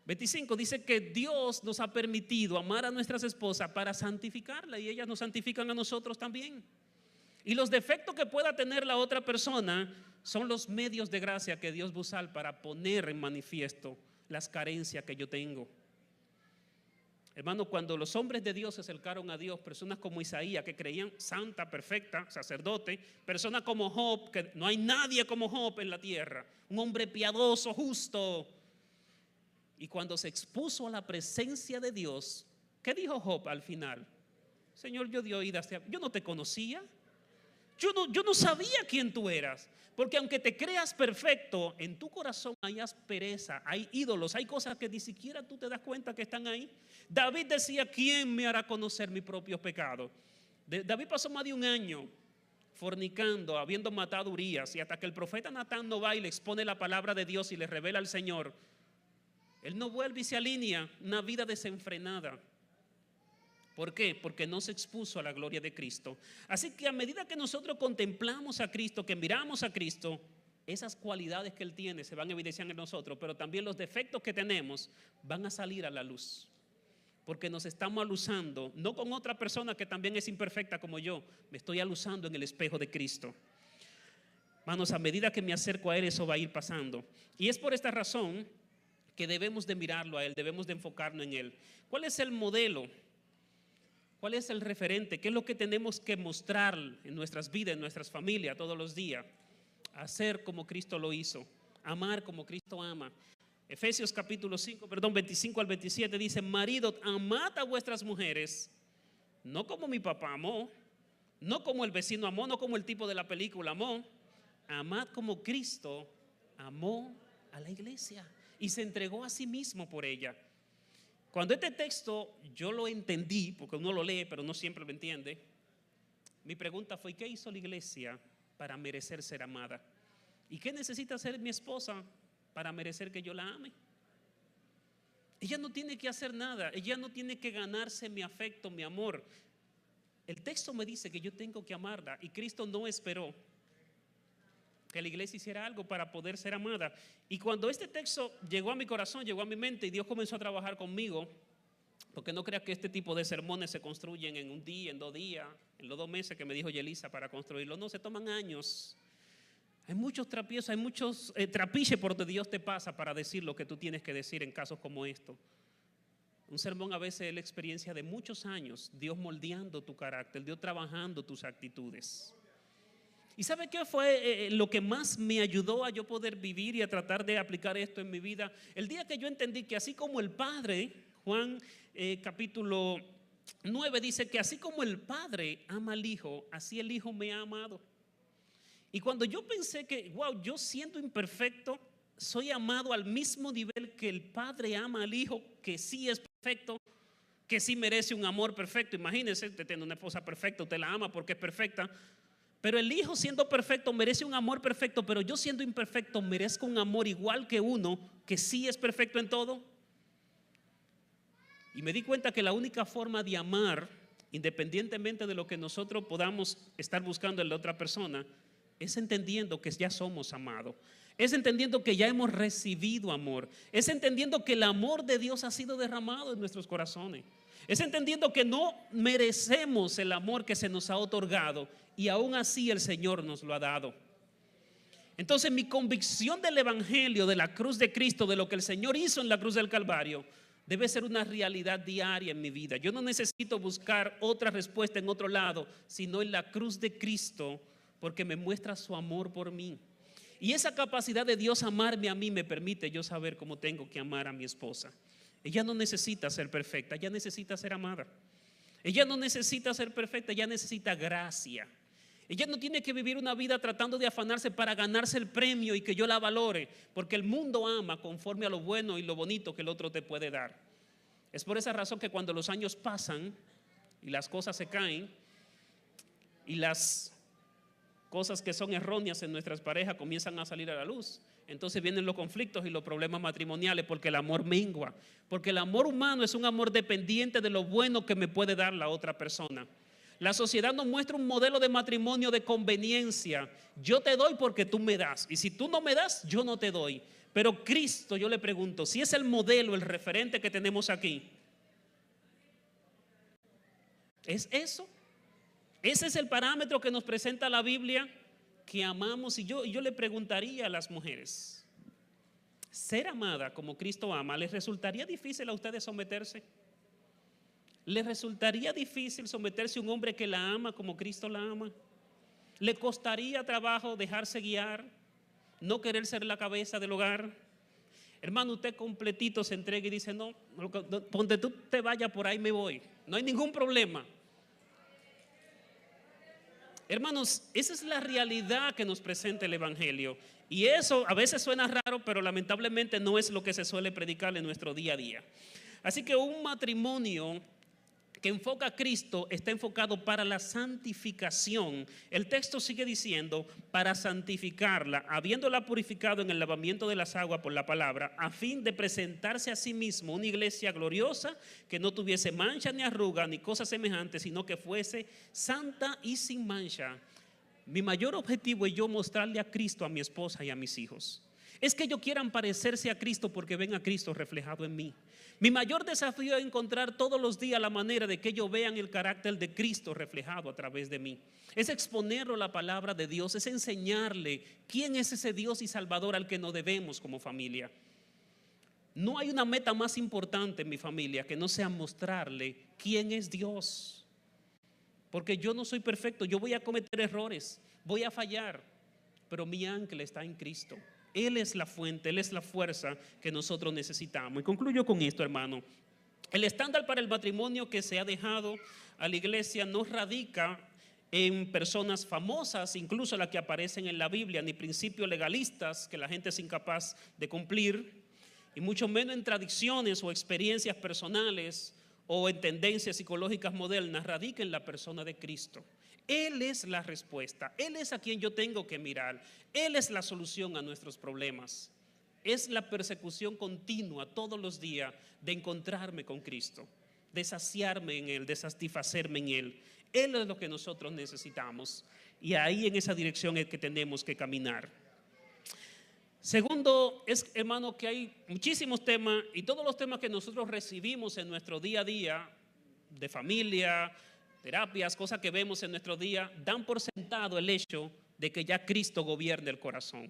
25. Dice que Dios nos ha permitido amar a nuestras esposas para santificarla y ellas nos santifican a nosotros también. Y los defectos que pueda tener la otra persona son los medios de gracia que Dios va a usar para poner en manifiesto las carencias que yo tengo. Hermano, cuando los hombres de Dios se acercaron a Dios, personas como Isaías, que creían santa, perfecta, sacerdote, personas como Job, que no hay nadie como Job en la tierra, un hombre piadoso, justo. Y cuando se expuso a la presencia de Dios, ¿qué dijo Job al final? Señor, yo di oídas, yo no te conocía. Yo no sabía quién tú eras, porque aunque te creas perfecto, en tu corazón hay aspereza, hay ídolos, hay cosas que ni siquiera tú te das cuenta que están ahí. David decía, ¿quién me hará conocer mis propios pecados? David pasó más de un año fornicando, habiendo matado a Urías, y hasta que el profeta Natán no va y le expone la palabra de Dios y le revela al Señor, él no vuelve y se alinea una vida desenfrenada. ¿Por qué? Porque no se expuso a la gloria de Cristo. Así que a medida que nosotros contemplamos a Cristo, que miramos a Cristo, esas cualidades que Él tiene se van a evidenciar en nosotros, pero también los defectos que tenemos van a salir a la luz. Porque nos estamos alusando, no con otra persona que también es imperfecta como yo, me estoy alusando en el espejo de Cristo. Hermanos, a medida que me acerco a Él, eso va a ir pasando. Y es por esta razón que debemos de mirarlo a Él, debemos de enfocarnos en Él. ¿Cuál es el modelo? ¿Cuál es el referente? ¿Qué es lo que tenemos que mostrar en nuestras vidas, en nuestras familias todos los días? Hacer como Cristo lo hizo, amar como Cristo ama. Efesios capítulo 25 al 27 dice: maridos, amad a vuestras mujeres, no como mi papá amó, no como el vecino amó, no como el tipo de la película amó. Amad como Cristo amó a la iglesia y se entregó a sí mismo por ella. Cuando este texto yo lo entendí, porque uno lo lee pero no siempre lo entiende, mi pregunta fue: ¿qué hizo la iglesia para merecer ser amada? ¿Y qué necesita hacer mi esposa para merecer que yo la ame? Ella no tiene que hacer nada, ella no tiene que ganarse mi afecto, mi amor. El texto me dice que yo tengo que amarla, y Cristo no esperó que la iglesia hiciera algo para poder ser amada. Y cuando este texto llegó a mi corazón, llegó a mi mente, y Dios comenzó a trabajar conmigo, porque no creas que este tipo de sermones se construyen en un día, en 2 días, en los 2 meses que me dijo Yelisa para construirlo. No, se toman años. Hay muchos trapiezos, hay muchos trapiches por donde Dios te pasa para decir lo que tú tienes que decir en casos como estos. Un sermón a veces es la experiencia de muchos años, Dios moldeando tu carácter, Dios trabajando tus actitudes. ¿Y sabe qué fue lo que más me ayudó a yo poder vivir y a tratar de aplicar esto en mi vida? El día que yo entendí que así como el Padre, Juan capítulo 9 dice que así como el Padre ama al Hijo, así el Hijo me ha amado. Y cuando yo pensé que, wow, yo siendo imperfecto, soy amado al mismo nivel que el Padre ama al Hijo, que sí es perfecto, que sí merece un amor perfecto. Imagínense, usted tiene una esposa perfecta, usted la ama porque es perfecta. Pero el Hijo siendo perfecto merece un amor perfecto, pero yo siendo imperfecto merezco un amor igual que uno que sí es perfecto en todo. Y me di cuenta que la única forma de amar, independientemente de lo que nosotros podamos estar buscando en la otra persona, es entendiendo que ya somos amados, es entendiendo que ya hemos recibido amor, es entendiendo que el amor de Dios ha sido derramado en nuestros corazones, es entendiendo que no merecemos el amor que se nos ha otorgado y aún así el Señor nos lo ha dado. Entonces mi convicción del Evangelio, de la cruz de Cristo, de lo que el Señor hizo en la cruz del Calvario, debe ser una realidad diaria en mi vida. Yo no necesito buscar otra respuesta en otro lado, sino en la cruz de Cristo, porque me muestra su amor por mí. Y esa capacidad de Dios amarme a mí me permite yo saber cómo tengo que amar a mi esposa. Ella no necesita ser perfecta, ella necesita ser amada. Ella no necesita ser perfecta, ella necesita gracia. Ella no tiene que vivir una vida tratando de afanarse para ganarse el premio y que yo la valore, porque el mundo ama conforme a lo bueno y lo bonito que el otro te puede dar. Es por esa razón que cuando los años pasan y las cosas se caen y las cosas que son erróneas en nuestras parejas comienzan a salir a la luz, entonces vienen los conflictos y los problemas matrimoniales, porque el amor mengua, porque el amor humano es un amor dependiente de lo bueno que me puede dar la otra persona. La sociedad nos muestra un modelo de matrimonio de conveniencia. Yo te doy porque tú me das, y si tú no me das, yo no te doy. Pero Cristo, yo le pregunto, si es el modelo, el referente que tenemos aquí, ¿es eso? Ese es el parámetro que nos presenta la Biblia, que amamos. Y yo le preguntaría a las mujeres, ¿ser amada como Cristo ama, les resultaría difícil a ustedes someterse? ¿Les resultaría difícil someterse a un hombre que la ama como Cristo la ama? ¿Le costaría trabajo dejarse guiar, no querer ser la cabeza del hogar? Hermano, usted completito se entrega y dice, no, donde tú te vayas por ahí me voy, no hay ningún problema. Hermanos, esa es la realidad que nos presenta el Evangelio. Y eso a veces suena raro, pero lamentablemente no es lo que se suele predicar en nuestro día a día. Así que un matrimonio que enfoca a Cristo está enfocado para la santificación. El texto sigue diciendo, para santificarla, habiéndola purificado en el lavamiento de las aguas por la palabra, a fin de presentarse a sí mismo una iglesia gloriosa, que no tuviese mancha ni arruga ni cosas semejantes, sino que fuese santa y sin mancha. Mi mayor objetivo es yo mostrarle a Cristo a mi esposa y a mis hijos. Es que ellos quieran parecerse a Cristo porque ven a Cristo reflejado en mí. Mi mayor desafío es encontrar todos los días la manera de que ellos vean el carácter de Cristo reflejado a través de mí. Es exponerlo a la palabra de Dios, es enseñarle quién es ese Dios y Salvador al que nos debemos como familia. No hay una meta más importante en mi familia que no sea mostrarle quién es Dios. Porque yo no soy perfecto, yo voy a cometer errores, voy a fallar, pero mi ancla está en Cristo. Él es la fuente, Él es la fuerza que nosotros necesitamos. Y concluyo con esto, hermano. El estándar para el matrimonio que se ha dejado a la iglesia no radica en personas famosas, incluso las que aparecen en la Biblia, ni principios legalistas que la gente es incapaz de cumplir, y mucho menos en tradiciones o experiencias personales o en tendencias psicológicas modernas. Radica en la persona de Cristo. Él es la respuesta, Él es a quien yo tengo que mirar, Él es la solución a nuestros problemas. Es la persecución continua todos los días de encontrarme con Cristo, de saciarme en Él, de satisfacerme en Él. Él es lo que nosotros necesitamos y ahí en esa dirección es que tenemos que caminar. Segundo, es, hermano, que hay muchísimos temas y todos los temas que nosotros recibimos en nuestro día a día, de familia, terapias, cosas que vemos en nuestro día, dan por sentado el hecho de que ya Cristo gobierna el corazón.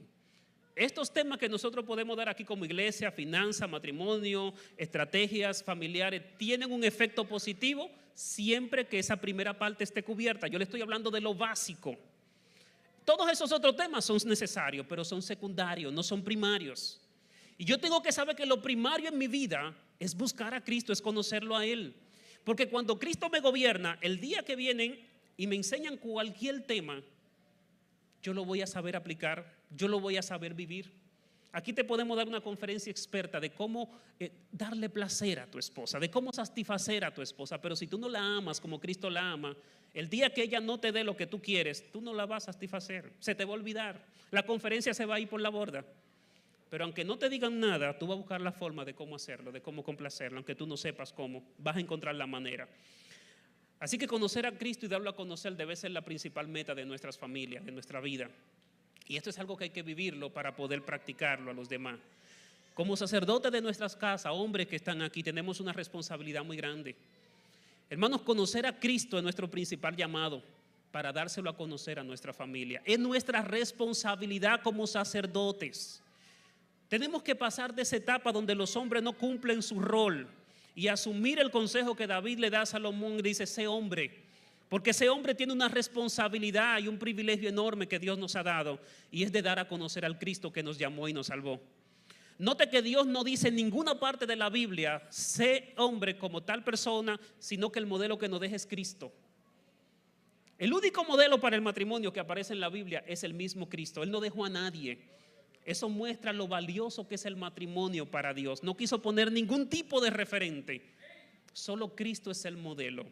Estos temas que nosotros podemos dar aquí como iglesia, finanzas, matrimonio, estrategias familiares, tienen un efecto positivo siempre que esa primera parte esté cubierta. Yo le estoy hablando de lo básico. Todos esos otros temas son necesarios, pero son secundarios, no son primarios. Y yo tengo que saber que lo primario en mi vida es buscar a Cristo, es conocerlo a Él. Porque cuando Cristo me gobierna, el día que vienen y me enseñan cualquier tema, yo lo voy a saber aplicar, yo lo voy a saber vivir. Aquí te podemos dar una conferencia experta de cómo darle placer a tu esposa, de cómo satisfacer a tu esposa, pero si tú no la amas como Cristo la ama, el día que ella no te dé lo que tú quieres, tú no la vas a satisfacer, se te va a olvidar, la conferencia se va a ir por la borda. Pero aunque no te digan nada, tú vas a buscar la forma de cómo hacerlo, de cómo complacerlo, aunque tú no sepas cómo, vas a encontrar la manera. Así que conocer a Cristo y darlo a conocer debe ser la principal meta de nuestras familias, de nuestra vida. Y esto es algo que hay que vivirlo para poder practicarlo a los demás. Como sacerdotes de nuestras casas, hombres que están aquí, tenemos una responsabilidad muy grande. Hermanos, conocer a Cristo es nuestro principal llamado para dárselo a conocer a nuestra familia. Es nuestra responsabilidad como sacerdotes. Tenemos que pasar de esa etapa donde los hombres no cumplen su rol y asumir el consejo que David le da a Salomón y dice, sé hombre, porque ese hombre tiene una responsabilidad y un privilegio enorme que Dios nos ha dado y es de dar a conocer al Cristo que nos llamó y nos salvó. Note que Dios no dice en ninguna parte de la Biblia, sé hombre como tal persona, sino que el modelo que nos deja es Cristo. El único modelo para el matrimonio que aparece en la Biblia es el mismo Cristo. Él no dejó a nadie. Eso muestra lo valioso que es el matrimonio para Dios. No quiso poner ningún tipo de referente. Solo Cristo es el modelo.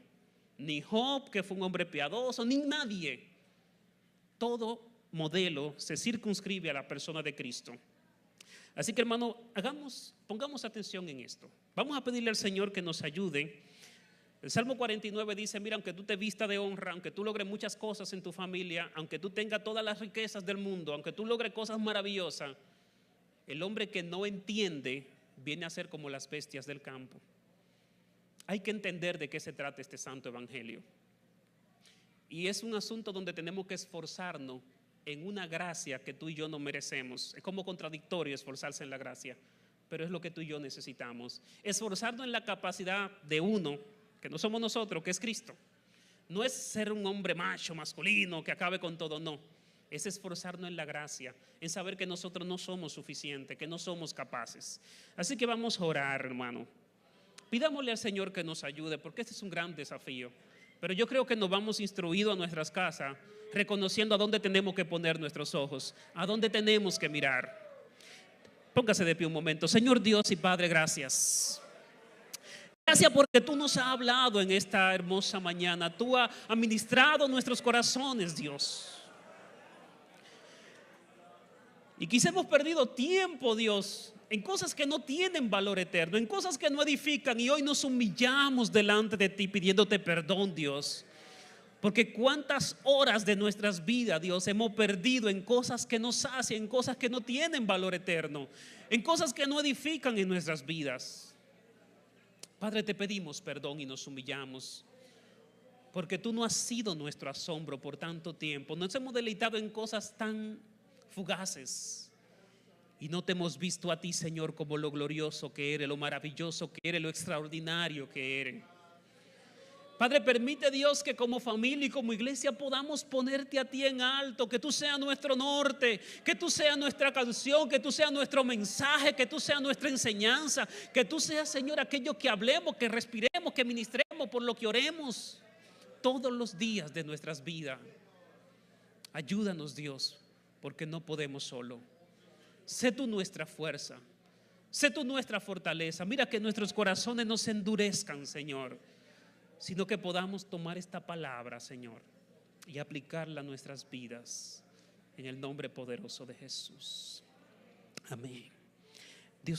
Ni Job, que fue un hombre piadoso, ni nadie. Todo modelo se circunscribe a la persona de Cristo. Así que, hermano, pongamos atención en esto. Vamos a pedirle al Señor que nos ayude. El Salmo 49 dice, mira, aunque tú te vistas de honra, aunque tú logres muchas cosas en tu familia, aunque tú tengas todas las riquezas del mundo, aunque tú logres cosas maravillosas, el hombre que no entiende viene a ser como las bestias del campo. Hay que entender de qué se trata este santo evangelio. Y es un asunto donde tenemos que esforzarnos en una gracia que tú y yo no merecemos. Es como contradictorio esforzarse en la gracia, pero es lo que tú y yo necesitamos. Esforzarnos en la capacidad de uno, que no somos nosotros, que es Cristo. No es ser un hombre macho, masculino, que acabe con todo, no. Es esforzarnos en la gracia, en saber que nosotros no somos suficientes, que no somos capaces. Así que vamos a orar, hermano. Pidámosle al Señor que nos ayude, porque este es un gran desafío. Pero yo creo que nos vamos instruidos a nuestras casas, reconociendo a dónde tenemos que poner nuestros ojos, a dónde tenemos que mirar. Póngase de pie un momento. Señor Dios y Padre, gracias. Gracias porque tú nos has hablado en esta hermosa mañana. Tú has administrado nuestros corazones, Dios. Y quizá hemos perdido tiempo, Dios, en cosas que no tienen valor eterno, en cosas que no edifican, y hoy nos humillamos delante de ti pidiéndote perdón, Dios. Porque cuántas horas de nuestras vidas, Dios, hemos perdido en cosas que nos hacen, en cosas que no tienen valor eterno, en cosas que no edifican en nuestras vidas. Padre, te pedimos perdón y nos humillamos, porque tú no has sido nuestro asombro por tanto tiempo. Nos hemos deleitado en cosas tan fugaces y no te hemos visto a ti, Señor, como lo glorioso que eres, lo maravilloso que eres, lo extraordinario que eres. Padre, permite, Dios, que como familia y como iglesia podamos ponerte a ti en alto, que tú seas nuestro norte, que tú seas nuestra canción, que tú seas nuestro mensaje, que tú seas nuestra enseñanza, que tú seas, Señor, aquello que hablemos, que respiremos, que ministremos, por lo que oremos todos los días de nuestras vidas. Ayúdanos, Dios, porque no podemos solo. Sé tú nuestra fuerza, sé tú nuestra fortaleza. Mira que nuestros corazones no se endurezcan, Señor, sino que podamos tomar esta palabra, Señor, y aplicarla a nuestras vidas, en el nombre poderoso de Jesús. Amén.